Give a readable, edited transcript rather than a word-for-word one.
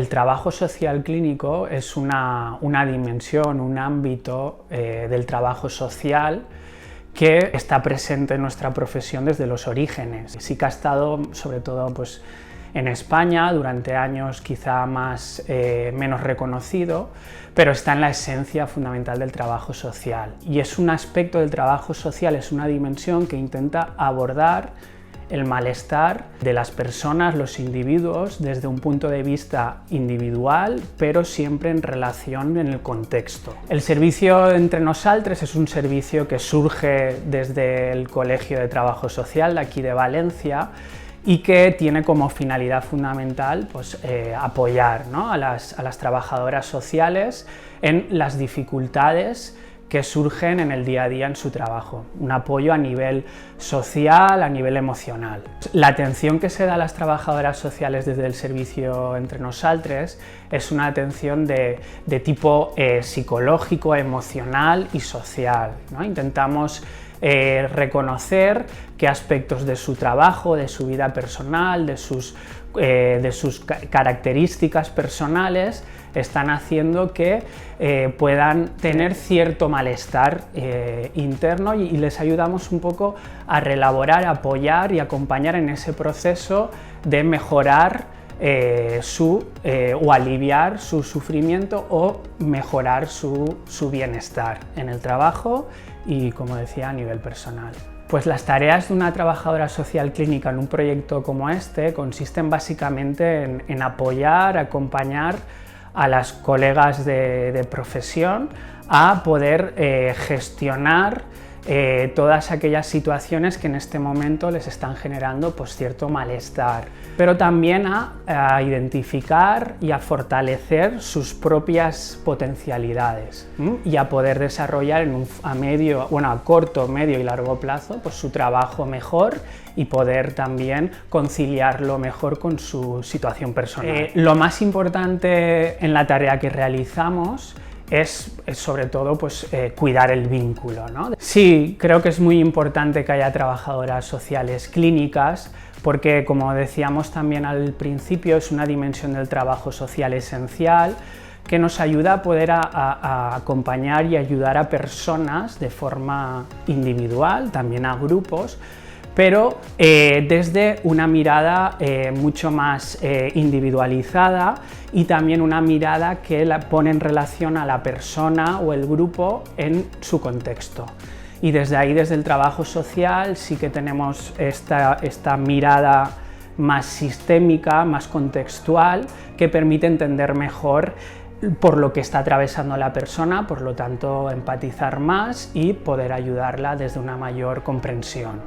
El trabajo social clínico es una dimensión, un ámbito del trabajo social que está presente en nuestra profesión desde los orígenes. Sí que ha estado, sobre todo, pues, en España durante años quizá menos reconocido, pero está en la esencia fundamental del trabajo social. Y es un aspecto del trabajo social, es una dimensión que intenta abordar el malestar de las personas, los individuos, desde un punto de vista individual, pero siempre en relación en el contexto. El servicio Entre Nosaltres es un servicio que surge desde el Colegio de Trabajo Social de aquí de Valencia y que tiene como finalidad fundamental pues, apoyar, ¿no?, a las trabajadoras sociales en las dificultades que surgen en el día a día en su trabajo, un apoyo a nivel social, a nivel emocional. La atención que se da a las trabajadoras sociales desde el servicio Entre Nosaltres es una atención de tipo psicológico, emocional y social, ¿no? Intentamos reconocer qué aspectos de su trabajo, de su vida personal, de sus características personales están haciendo que puedan tener cierto malestar interno y les ayudamos un poco a reelaborar, a apoyar y acompañar en ese proceso de mejorar o aliviar su sufrimiento o mejorar su bienestar en el trabajo y, como decía, a nivel personal. Pues las tareas de una trabajadora social clínica en un proyecto como este consisten básicamente en apoyar, acompañar a las colegas de profesión a poder gestionar todas aquellas situaciones que en este momento les están generando pues, cierto malestar, pero también a identificar y a fortalecer sus propias potencialidades y a poder desarrollar a corto, medio y largo plazo pues, su trabajo mejor y poder también conciliarlo mejor con su situación personal. Lo más importante en la tarea que realizamos es sobre todo pues, cuidar el vínculo, ¿no? Sí, creo que es muy importante que haya trabajadoras sociales clínicas porque, como decíamos también al principio, es una dimensión del trabajo social esencial que nos ayuda a poder a acompañar y ayudar a personas de forma individual, también a grupos, pero desde una mirada mucho más individualizada y también una mirada que la pone en relación a la persona o el grupo en su contexto. Y desde ahí, desde el trabajo social, sí que tenemos esta mirada más sistémica, más contextual, que permite entender mejor por lo que está atravesando la persona, por lo tanto empatizar más y poder ayudarla desde una mayor comprensión.